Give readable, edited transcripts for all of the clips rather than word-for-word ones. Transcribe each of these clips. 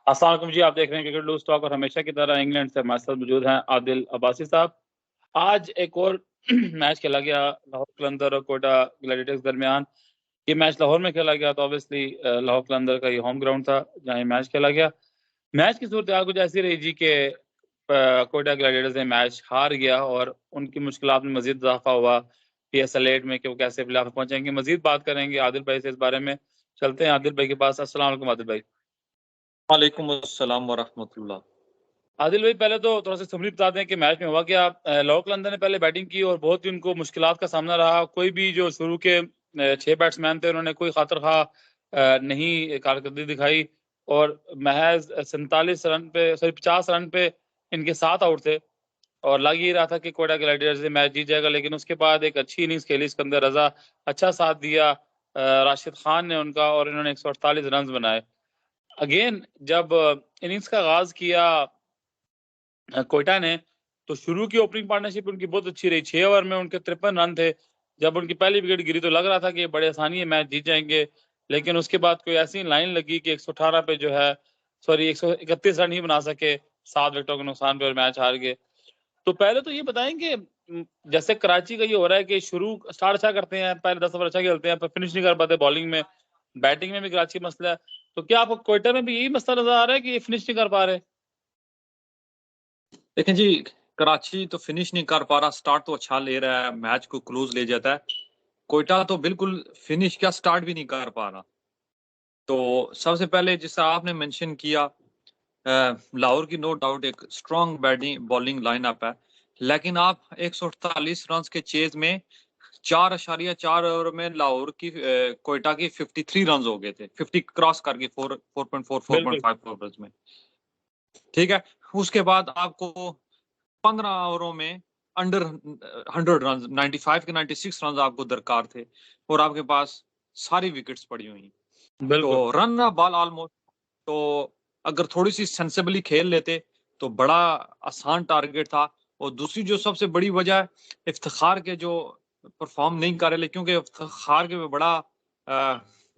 अस्सलाम वालेकुम जी। आप देख रहे हैं क्रिकेट लूज टॉक और हमेशा की तरह इंग्लैंड से हमारे साथ मौजूद हैं आदिल अब्बासी साहब। आज एक और मैच खेला गया लाहौर कलंदर और कोयटा ग्लैडिएटर्स दरमियान। ये मैच लाहौर में खेला गया तो ऑब्वियसली लाहौर कलंदर का ये होम ग्राउंड था जहाँ ये मैच खेला गया। मैच की सूरत हाल कुछ ऐसी रही जी के कोयटा ग्लैडिएटर्स ने मैच हार गया और उनकी मुश्किलात में मजीद इजाफा हुआ PSL 8 में कि वो कैसे प्लेऑफ में पहुंचेंगे। मजीद बात करेंगे आदिल भाई से इस बारे में। चलते हैं आदिल भाई के पास। अस्सलाम वालेकुम आदिल भाई। वालेकुम अस्सलाम वरहमतुल्लाह। आदिल भाई, पहले तो थोड़ा सा समरी बता दें कि मैच में हुआ क्या। लाहौर कलंदर ने पहले बैटिंग की और बहुत ही उनको मुश्किलात का सामना रहा। कोई भी जो शुरू के 6 बैट्समैन थे उन्होंने कोई खातर खा नहीं कारकर्दगी दिखाई और महज 47 रन पे, सॉरी 50 रन पे इनके 7 आउट थे और लग ही रहा था कि कोयटा ग्लैडिएटर्स ये मैच जीत जाएगा। लेकिन उसके बाद एक अच्छी इनिंग्स खेली सिकंदर रजा, अच्छा साथ दिया राशिद खान ने उनका और इन्होंने 148 रन बनाए। अगेन जब इनिंग्स का आगाज किया कोयटा ने, तो शुरू की ओपनिंग पार्टनरशिप उनकी बहुत अच्छी रही। 6 ओवर में उनके 53 रन थे। जब उनकी पहली विकेट गिरी तो लग रहा था कि ये बड़े आसानी है मैच जीत जाएंगे। लेकिन उसके बाद कोई ऐसी लाइन लगी कि 118 पे जो है, सॉरी 131 रन ही बना सके 7 विकेटों के नुकसान पे और मैच हार गए। तो पहले तो ये बताएंगे, जैसे कराची का ये हो रहा है कि शुरू स्टार्ट अच्छा करते हैं, पहले 10 ओवर अच्छा खेलते हैं पर फिनिश नहीं कर पाते बॉलिंग में। बैटिंग में भी कराची मसला है। तो क्या आपको कोयटा में भी यही मसला नजर आ रहा है कि ये फिनिश नहीं कर पा रहे? देखें जी, कराची तो फिनिश नहीं कर पा रहा, स्टार्ट तो अच्छा ले रहा है, मैच को क्लोज ले जाता है। कोयटा तो बिल्कुल फिनिश क्या स्टार्ट भी नहीं कर पा रहा। तो सबसे पहले जिस आपने मेंशन किया, लाहौर की नो डाउट एक स्ट्रॉन्ग बैटिंग बॉलिंग लाइनअप है, लेकिन आप 148 रन के चेज में 4.4 ओवर में लाहौर की कोयटा की 53 रन हो गए थे, 50 क्रॉस करके 4.4 बिल्कुल 4.5 ओवर्स में। ठीक है, उसके बाद आपको 15 ओवरों में अंडर 100 रन, 95 के 96 रन आपको दरकार थे और आपके पास सारी विकेट्स पड़ी हुई। तो बिल्कुल रन ना बॉल ऑलमोस्ट, तो अगर थोड़ी सी सेंसिबली खेल लेते तो बड़ा आसान टारगेट था। और दूसरी जो सबसे बड़ी वजह है, इफ्तिखार के जो परफॉर्म नहीं कर रहे, क्योंकि इफ्तिखार के में बड़ा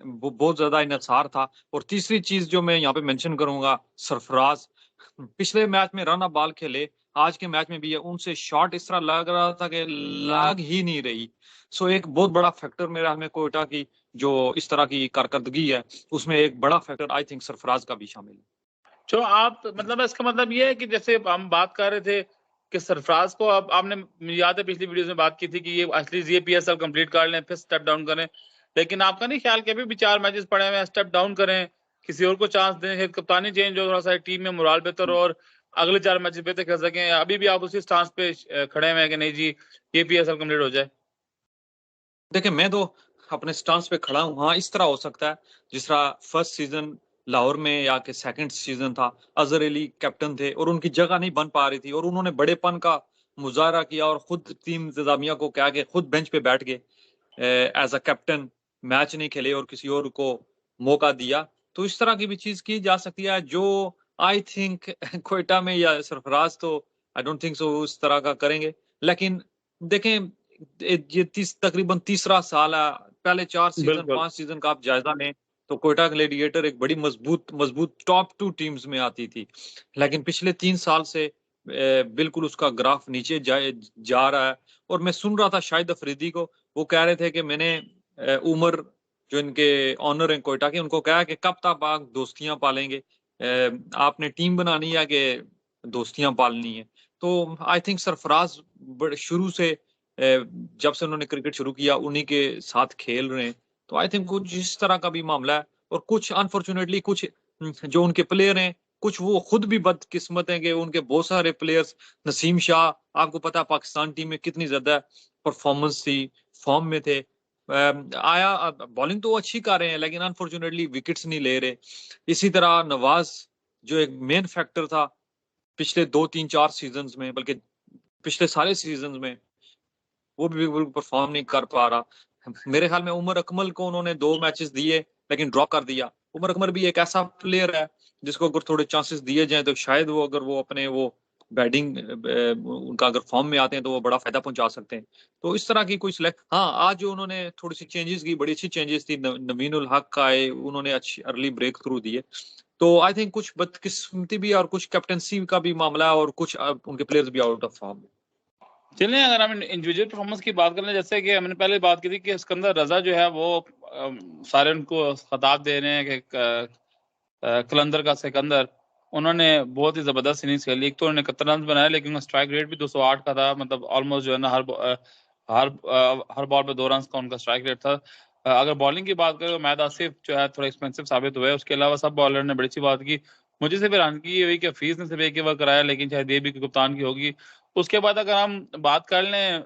बहुत ज्यादा इन्हिसार था। और तीसरी चीज जो मैं यहाँ पे मेंशन करूंगा, सरफराज पिछले मैच में रन बॉल खेले, आज के मैच में भी है, उनसे शॉट इस तरह लग रहा था कि लग ही नहीं रही। सो एक बहुत बड़ा फैक्टर मेरा हमें कोयटा की जो इस तरह की कारकर्दगी है, उसमें एक बड़ा फैक्टर आई थिंक सरफराज का भी शामिल है। तो आप मतलब इसका मतलब ये है कि जैसे हम बात कर रहे थे कि सरफराज को, अब आपने, मुझे याद है पिछली वीडियोस में बात की थी कि ये एटलीस्ट ये PSL कंप्लीट कर लें फिर स्टेप डाउन करें। लेकिन आपका नहीं ख्याल कि अभी भी 4 मैचेस पड़े हुए हैं, स्टेप डाउन करें, किसी और को चांस दें, कप्तानी चेंज हो, थोड़ा सा टीम में मोराल बेहतर हो और अगले 4 मैचेस बेहतर खेल सकें? अभी भी आप उसी स्टांस पे खड़े हुए हैं कि नहीं जी ये PSL कंप्लीट हो जाए? देखिए, मैं तो अपने स्टांस पे खड़ा हूँ। हाँ, इस तरह हो सकता है जिस तरह फर्स्ट सीजन लाहौर में या के सेकंड सीजन था, अजहर अली कैप्टन थे और उनकी जगह नहीं बन पा रही थी और उन्होंने बड़ेपन का मुजाहरा किया और खुद टीम इंतजामिया को कहा कि खुद बेंच पे बैठ गए, एज अ कैप्टन मैच नहीं खेले और किसी और को मौका दिया। तो इस तरह की भी चीज की जा सकती है जो आई थिंक कोयटा में या सरफराज तो आई डोंट थिंक सो उस तरह का करेंगे। लेकिन देखें, ये तकरीबन तीसरा साल है, पहले 4 सीजन बिल्कुल 5 सीजन का आप जायजा लें तो कोयटा ग्लैडिएटर एक बड़ी मजबूत मजबूत टॉप 2 टीम्स में आती थी। लेकिन पिछले 3 साल से बिल्कुल उसका ग्राफ नीचे जा रहा है। और मैं सुन रहा था शाहिद अफरीदी को, वो कह रहे थे कि मैंने उमर जो इनके ऑनर हैं कोयटा के, उनको कहा कि कब तक आप दोस्तियां पालेंगे, आपने टीम बनानी है कि दोस्तियां पालनी है। तो आई थिंक सरफराज शुरू से जब से उन्होंने क्रिकेट शुरू किया उन्हीं के साथ खेल रहे हैं। तो आई थिंक कुछ इस तरह का भी मामला है। और कुछ अनफॉर्चुनेटली कुछ जो उनके प्लेयर हैं, कुछ वो खुद भी बदकिस्मत हैं कि उनके बहुत सारे प्लेयर्स, नसीम शाह, आपको पता है पाकिस्तान टीम में कितनी ज्यादा परफॉर्मेंस थी, फॉर्म में थे, आया बॉलिंग तो वो अच्छी कर रहे हैं लेकिन अनफॉर्चुनेटली विकेट्स नहीं ले रहे। इसी तरह नवाज जो एक मेन फैक्टर था पिछले 2 3 4 सीजन में, बल्कि पिछले सारे सीजन में, वो भी बिल्कुल परफॉर्म नहीं कर पा रहा। मेरे ख्याल में उमर अकमल को उन्होंने 2 मैचेस दिए लेकिन ड्रॉप कर दिया। उमर अकमल भी एक ऐसा प्लेयर है जिसको अगर थोड़े चांसेस दिए जाएं तो शायद वो, अगर वो अपने वो बैटिंग उनका अगर फॉर्म में आते हैं तो वो बड़ा फायदा पहुंचा सकते हैं। तो इस तरह की कोई सिलेक्ट, हाँ आज जो उन्होंने थोड़ी सी चेंजेस की, बड़ी अच्छी चेंजेस थी, नवीनुल हक का आए, उन्होंने अच्छी अर्ली ब्रेक थ्रू दिए। तो आई थिंक कुछ बदकिस्मती भी और कुछ कैप्टनसी का भी मामला है और कुछ उनके प्लेयर्स भी आउट ऑफ फॉर्म। चलिए, अगर हम इंडिविजुअल परफॉर्मेंस की बात करें, जैसे कि हमने पहले बात की थी कि सिकंदर रजा जो है वो सारे उनको खिताब दे रहे हैं कि कलंदर का सिकंदर, उन्होंने बहुत ही जबरदस्त इनिंग्स खेली। एक तो उन्होंने 71 रन बनाए, लेकिन उनका स्ट्राइक रेट भी 208 का था, मतलब ऑलमोस्ट जो है ना हर बॉल पे 2 रन का उनका स्ट्राइक रेट था। अगर बॉलिंग की बात करें तो महद आसिफ जो है थोड़ा एक्सपेंसिव साबित हुआ है, उसके अलावा सब बॉलर ने बड़ी अच्छी बात की। मुझे सिर्फ हैरानगी ये हुई कि हफीज ने सिर्फ एक ही ओवर कराया, लेकिन शायद ये भी कप्तान की होगी। उसके बाद अगर हम बात कर लें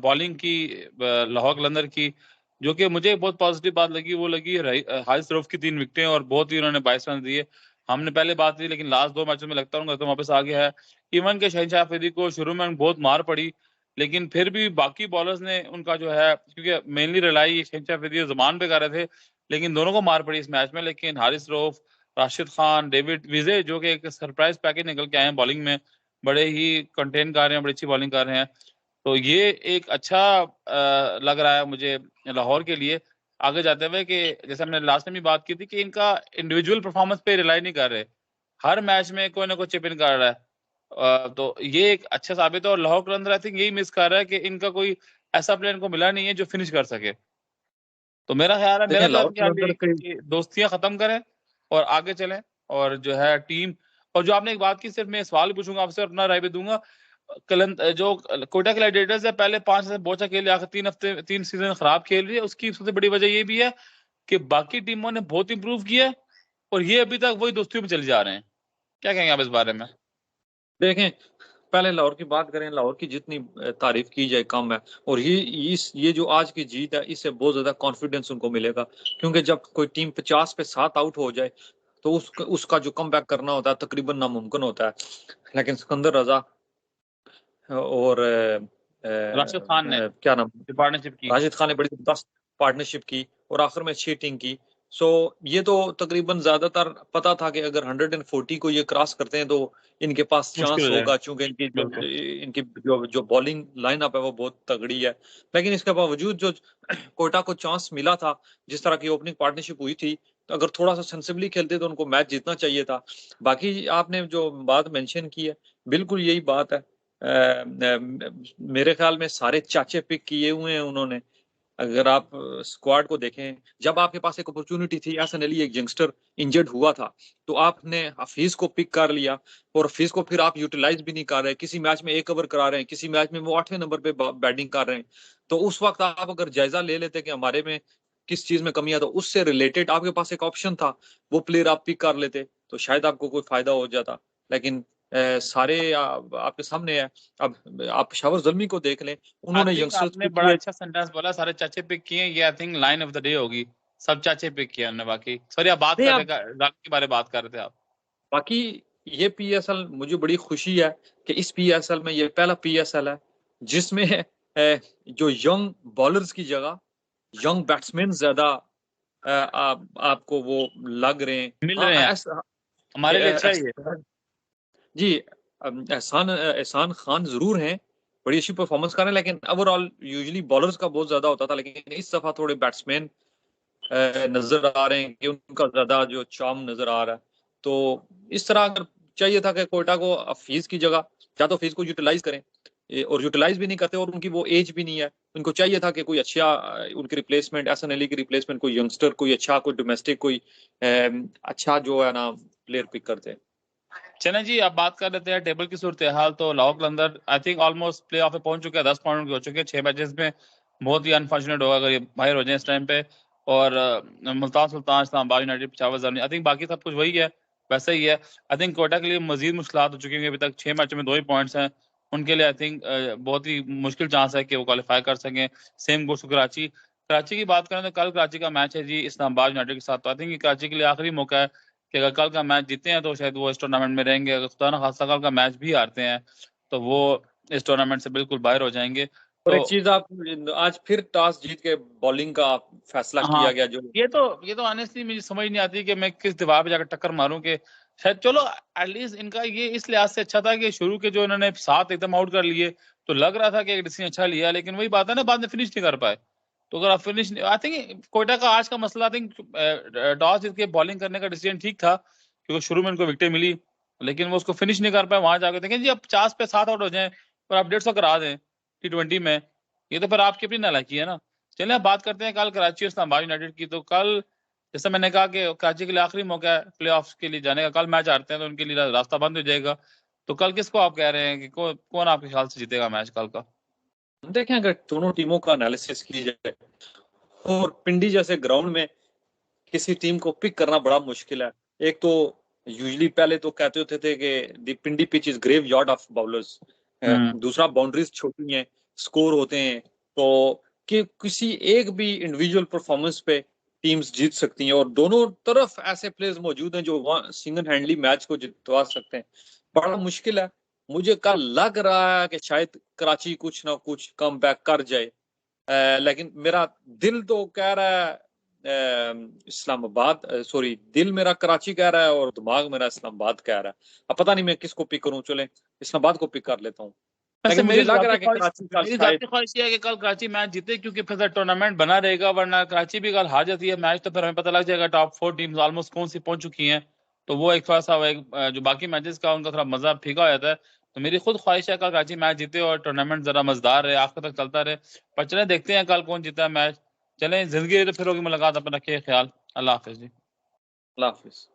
बॉलिंग की, लाहौर कलंदर की, जो कि मुझे बहुत पॉजिटिव बात लगी, वो लगी हारिस रऊफ की 3 विकेटें और बहुत ही उन्होंने 22 रन दिए। हमने पहले बात की, लेकिन लास्ट 2 मैचों में लगता हूँ तो वापस आ गया है। इवन के शहनशाह अफरीदी को शुरू में बहुत मार पड़ी, लेकिन फिर भी बाकी बॉलर्स ने उनका जो है, क्योंकि मेनली रिलाई शहनशाह अफरीदी और जमान पे कर रहे थे, लेकिन दोनों को मार पड़ी इस मैच में। लेकिन हारिस रऊफ, राशिद खान, डेविड विजय, जो कि एक सरप्राइज पैकेज निकल के आए हैं बॉलिंग में, बड़े ही कंटेन कर रहे हैं, बड़ी अच्छी बॉलिंग कर रहे हैं। तो ये एक अच्छा लग रहा है मुझे लाहौर के लिए आगे जाते हुए, कि जैसे हमने लास्ट में भी बात की थी कि इनका इंडिविजुअल परफॉर्मेंस पे रिलाई नहीं कर रहे, हर मैच में कोई ना कोई चिप इन कर रहा है। तो ये एक अच्छा साबित है। और लाहौर कलंदर आई थिंक यही मिस कर रहा है कि इनका कोई ऐसा प्लेयर इनको मिला नहीं है जो फिनिश कर सके। तो मेरा ख्याल है, मेरा देखें तो लाहौर ख्याल कलंदर ये के कि दोस्तियां खत्म करें और आगे चलें, और जो है टीम, और जो आपने एक बात की, सिर्फ मैं सवाल पूछूंगा आपसे और अपना राय भी दूंगा। जो कोटा ग्लैडिएटर्स है, पहले 5 से बहुत अच्छा खेल आखिर 3 सीजन खराब खेल रही है, उसकी सबसे बड़ी वजह ये भी है कि बाकी टीमों ने बहुत इंप्रूव किया है और ये अभी तक वही दोस्तियों में चले जा रहे हैं। क्या कहेंगे आप इस बारे में? देखें, पहले लाहौर की बात करें, लाहौर की जितनी तारीफ की जाए कम है। और ये जो आज की जीत है, इससे बहुत ज्यादा कॉन्फिडेंस उनको मिलेगा, क्योंकि जब कोई टीम 50 पे 7 आउट हो जाए तो उसका जो कम बैक करना होता है तकरीबन नामुमकिन होता है। लेकिन सिकंदर रजा और राशिद खान ने क्या नाम, पार्टनरशिप की। राशिद खान ने बड़ी जबरदस्त पार्टनरशिप की और आखिर में चीटिंग की। सो ये तो तकरीबन ज्यादातर पता था कि अगर 140 को ये क्रॉस करते हैं तो इनके पास मुश्किल चांस हो होगा, जाएगा। क्योंकि बिल्कुल। इनकी जो बॉलिंग लाइनअप है वो बहुत तगड़ी है। लेकिन इसके बावजूद जो कोटा को चांस मिला था, जिस तरह की ओपनिंग पार्टनरशिप हुई थी, तो अगर थोड़ा सा सेंसिबली खेलते तो उनको मैच जीतना चाहिए था। बाकी आपने जो बात मेंशन की है, बिल्कुल यही बात है। मेरे ख्याल में सारे चाचे पिक किए हुए हैं उन्होंने। अगर आप स्क्वाड को देखें, जब आपके पास एक अपॉर्चुनिटी थी, एहसन अली एक यंगस्टर इंजर्ड हुआ था, तो आपने हफीज को पिक कर लिया और हफीज को फिर आप यूटिलाइज भी नहीं कर रहे। किसी मैच में 1 ओवर करा रहे हैं, किसी मैच में वो 8वें नंबर पे बैटिंग कर रहे हैं। तो उस वक्त आप अगर जायजा ले लेते कि हमारे में किस चीज में कमी है, तो उससे रिलेटेड आपके पास एक ऑप्शन था, वो प्लेयर आप पिक कर लेते तो शायद आपको कोई फायदा हो जाता। लेकिन सारे आपके सामने है। अब आप पेशावर जल्मी को देख लें, आई उन्होंने थिंक यंगस्टर्स आपने पिक बड़ा किए। अच्छा सेंटेंस बोला, सारे चाचे पिक किए, ये I think line of the day होगी। सब चाचे पिक किए हमने। बाकी सॉरी, आप बात नहीं, कर आप रहे, राग के बारे में बात कर रहे थे आप। बाकी ये पीएसएल मुझे बड़ी खुशी है कि इस पीएसएल में ये पहला पीएसएल है जिसमें जो यंग बॉलर्स की जगह यंग बैट्समैन ज्यादा आपको वो लग रहे हैं। मिल हाँ, रहे हैं। ऐसा हमारे लिए अच्छा ही है। जी, एहसान एहसान खान जरूर हैं, बड़ी अच्छी परफॉर्मेंस कर रहे हैं, लेकिन ओवरऑल यूजुअली बॉलर्स का बहुत ज्यादा होता था, लेकिन इस दफा थोड़े बैट्समैन नजर आ रहे हैं कि उनका ज्यादा जो चार्म नजर आ रहा है। तो इस तरह अगर चाहिए था कि कोयटा को फीस की जगह या तो फीस को यूटिलाइज करें, और यूटिलाइज भी नहीं करते, और उनकी वो एज भी नहीं है। उनको चाहिए था कि कोई अच्छा उनकी रिप्लेसमेंट, एहसन अली की रिप्लेसमेंट कोई यंगस्टर, कोई अच्छा, कोई डोमेस्टिक, कोई अच्छा जो है ना प्लेयर पिक करते। चलें जी, अब बात कर लेते हैं टेबल की सूरत हाल। तो Lahore Qalandar I think almost playoff में पहुंच चुके हैं, 10 पॉइंट हो चुके हैं 6 मैचेस में। बहुत ही अनफॉर्चुनेट होगा अगर ये बाहर हो जाए इस टाइम पे। और मुल्तान सुल्तान, इस्लामाबाद यूनाइटेड, पेशावर जर्नी, आई थिंक बाकी सब कुछ वही है, वैसे ही है। आई थिंक कोटा के लिए मजीद मुश्किल हो चुकी हैं, अभी तक 6 मैचों में 2 ही पॉइंट्स हैं उनके लिए। आई थिंक बहुत ही मुश्किल चांस है कि वो क्वालिफाई कर सकें। Same goes to Karachi. Karachi की बात करें तो कल कराची का मैच है जी इस्लामाबाद यूनाइटेड के साथ। तो आई थिंक कराची के लिए आखिरी मौका है कि अगर कल का मैच जीते हैं तो शायद वो इस टूर्नामेंट में रहेंगे। अगर खुदा ना खास्ता कल का मैच भी हारते हैं तो वो इस टूर्नामेंट से बिल्कुल बाहर हो जाएंगे। और तो एक चीज, आप आज फिर टॉस जीत के बॉलिंग का फैसला हाँ, किया गया जो। ये तो ऑनेस्टली मुझे समझ नहीं आती कि मैं किस दीवार पे जाकर टक्कर मारूं कि शायद, चलो एटलीस्ट इनका ये इस लिहाज से अच्छा था कि शुरू के जो इन्होंने 7 एकदम आउट कर लिए, तो लग रहा था कि एक डिसीजन अच्छा लिया, लेकिन वही बात है ना, बाद में फिनिश नहीं कर पाए। तो अगर आप फिनिश, आई थिंक कोयटा का आज का मसला, आई थिंक टॉस जीत के बॉलिंग करने का डिसीजन ठीक था, क्योंकि शुरू में उनको विकेट मिली, लेकिन वो उसको फिनिश नहीं कर पाए। वहां जाकर देखें जी, अब 50 पे 7 आउट हो जाए और आप 150 करा दें T20 में, ये तो फिर आपकी अपनी नालायकी है ना। चलिए अब बात करते हैं कल कराची और इस्लामाबाद यूनाइटेड की। तो कल जैसे मैंने कहा कि कराची के लिए आखिरी मौका है प्ले ऑफ के लिए जाने का, कल मैच हारते हैं तो उनके लिए रास्ता बंद हो जाएगा। तो कल किसको आप कह रहे हैं कि कौन आपके ख्याल से जीतेगा मैच कल का? देखें, अगर दोनों टीमों का एनालिसिस की जाए और पिंडी जैसे ग्राउंड में किसी टीम को पिक करना बड़ा मुश्किल है। एक तो यूजली पहले तो कहते होते थे कि the Pindi pitch is graveyard of bowlers, दूसरा बाउंड्रीज छोटी हैं, स्कोर होते हैं, तो कि किसी एक भी इंडिविजुअल परफॉर्मेंस पे टीम्स जीत सकती हैं, और दोनों तरफ ऐसे प्लेयर्स मौजूद हैं जो सिंगल हैंडली मैच को जितवा सकते हैं। बड़ा मुश्किल है। मुझे कल लग रहा है कि शायद कराची कुछ ना कुछ कम बैक कर जाए, लेकिन मेरा दिल तो कह रहा है इस्लामाबाद, सॉरी, दिल मेरा कराची कह रहा है और दिमाग मेरा इस्लामाबाद कह रहा है। अब पता नहीं मैं किसको पिक करूं, चले इस्लामाबाद को पिक कर लेता हूँ, वैसे लेकिन मुझे लग रहा है कि कराची कल मेरी शायद। जाती ख्वाहिश ये है कि कल कराची मैच जीते, क्योंकि फिर टूर्नामेंट बना रहेगा। वरना कराची भी कल हार जाती है मैच तो फिर हमें पता लग जाएगा टॉप 4 टीम्स ऑलमोस्ट कौन सी पहुंच चुकी हैं। तो वो एक थोड़ा सा जो बाकी मैचेस का उनका थोड़ा मजा फीका हो जाता है। तो मेरी खुद ख्वाहिश है कल कराची मैच जीते और टूर्नामेंट जरा मजेदार रहे, आखिर तक चलता रहे। पर चले देखते हैं कल कौन जीता है मैच। चलें, जिंदगी तो फिर होगी मुलाकात, अपना रखिए ख्याल। अल्लाह हाफिज जी। अल्लाह हाफिज।